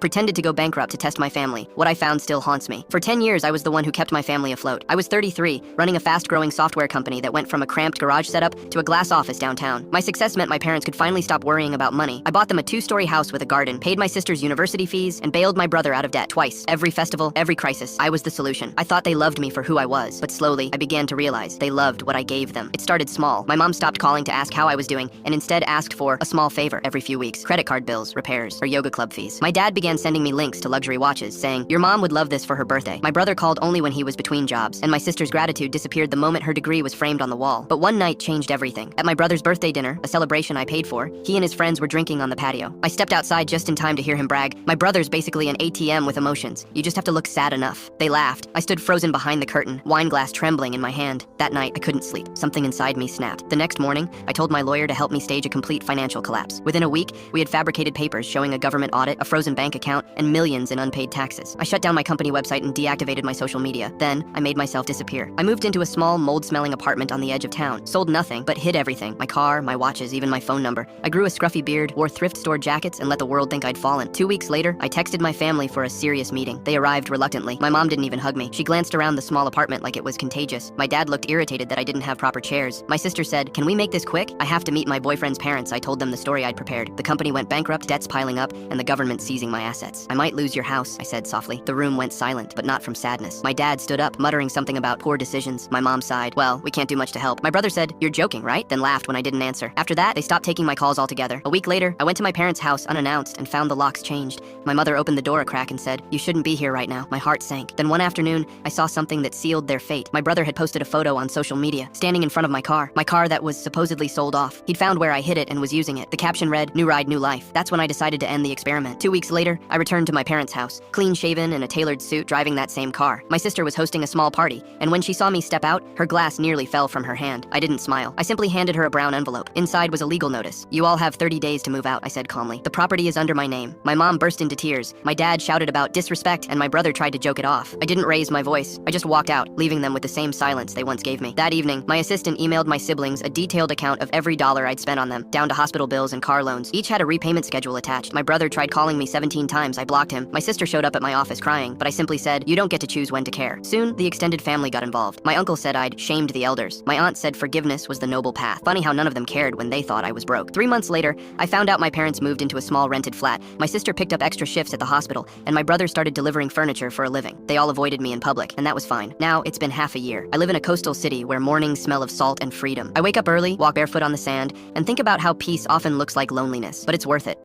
Pretended to go bankrupt to test my family. What I found still haunts me. For 10 years, I was the one who kept my family afloat. I was 33, running a fast-growing software company that went from a cramped garage setup to a glass office downtown. My success meant my parents could finally stop worrying about money. I bought them a 2-story house with a garden, paid my sister's university fees, and bailed my brother out of debt twice. Every festival, every crisis, I was the solution. I thought they loved me for who I was, but slowly, I began to realize they loved what I gave them. It started small. My mom stopped calling to ask how I was doing, and instead asked for a small favor every few weeks: credit card bills, repairs, or yoga club fees. My dad began sending me links to luxury watches, saying, "Your mom would love this for her birthday." My brother called only when he was between jobs, and my sister's gratitude disappeared the moment her degree was framed on the wall. But one night changed everything. At my brother's birthday dinner, a celebration I paid for, he and his friends were drinking on the patio. I stepped outside just in time to hear him brag, "My brother's basically an ATM with emotions. You just have to look sad enough." They laughed. I stood frozen behind the curtain, wine glass trembling in my hand. That night, I couldn't sleep. Something inside me snapped. The next morning, I told my lawyer to help me stage a complete financial collapse. Within a week, we had fabricated papers showing a government audit, a frozen bank account, and millions in unpaid taxes. I shut down my company website and deactivated my social media. Then, I made myself disappear. I moved into a small, mold-smelling apartment on the edge of town, sold nothing, but hid everything: my car, my watches, even my phone number. I grew a scruffy beard, wore thrift store jackets, and let the world think I'd fallen. 2 weeks later, I texted my family for a serious meeting. They arrived reluctantly. My mom didn't even hug me. She glanced around the small apartment like it was contagious. My dad looked irritated that I didn't have proper chairs. My sister said, "Can we make this quick? I have to meet my boyfriend's parents." I told them the story I'd prepared. The company went bankrupt, debts piling up, and the government seizing my assets. "I might lose your house," I said softly. The room went silent, but not from sadness. My dad stood up, muttering something about poor decisions. My mom sighed. "Well, we can't do much to help." My brother said, "You're joking, right?" Then laughed when I didn't answer. After that, they stopped taking my calls altogether. A week later, I went to my parents' house unannounced and found the locks changed. My mother opened the door a crack and said, "You shouldn't be here right now." My heart sank. Then one afternoon, I saw something that sealed their fate. My brother had posted a photo on social media, standing in front of my car that was supposedly sold off. He'd found where I hid it and was using it. The caption read, "New ride, new life." That's when I decided to end the experiment. 2 weeks later, I returned to my parents' house, clean-shaven in a tailored suit, driving that same car. My sister was hosting a small party, and when she saw me step out, her glass nearly fell from her hand. I didn't smile. I simply handed her a brown envelope. Inside was a legal notice. "You all have 30 days to move out," I said calmly. "The property is under my name." My mom burst into tears. My dad shouted about disrespect, and my brother tried to joke it off. I didn't raise my voice. I just walked out, leaving them with the same silence they once gave me. That evening, my assistant emailed my siblings a detailed account of every dollar I'd spent on them, down to hospital bills and car loans. Each had a repayment schedule attached. My brother tried calling me 17 times. I blocked him. My sister showed up at my office crying, but I simply said, "You don't get to choose when to care." Soon, the extended family got involved. My uncle said I'd shamed the elders. My aunt said forgiveness was the noble path. Funny how none of them cared when they thought I was broke. 3 months later, I found out my parents moved into a small rented flat. My sister picked up extra shifts at the hospital, and my brother started delivering furniture for a living. They all avoided me in public, and that was fine. Now, it's been half a year. I live in a coastal city where mornings smell of salt and freedom. I wake up early, walk barefoot on the sand, and think about how peace often looks like loneliness, but it's worth it.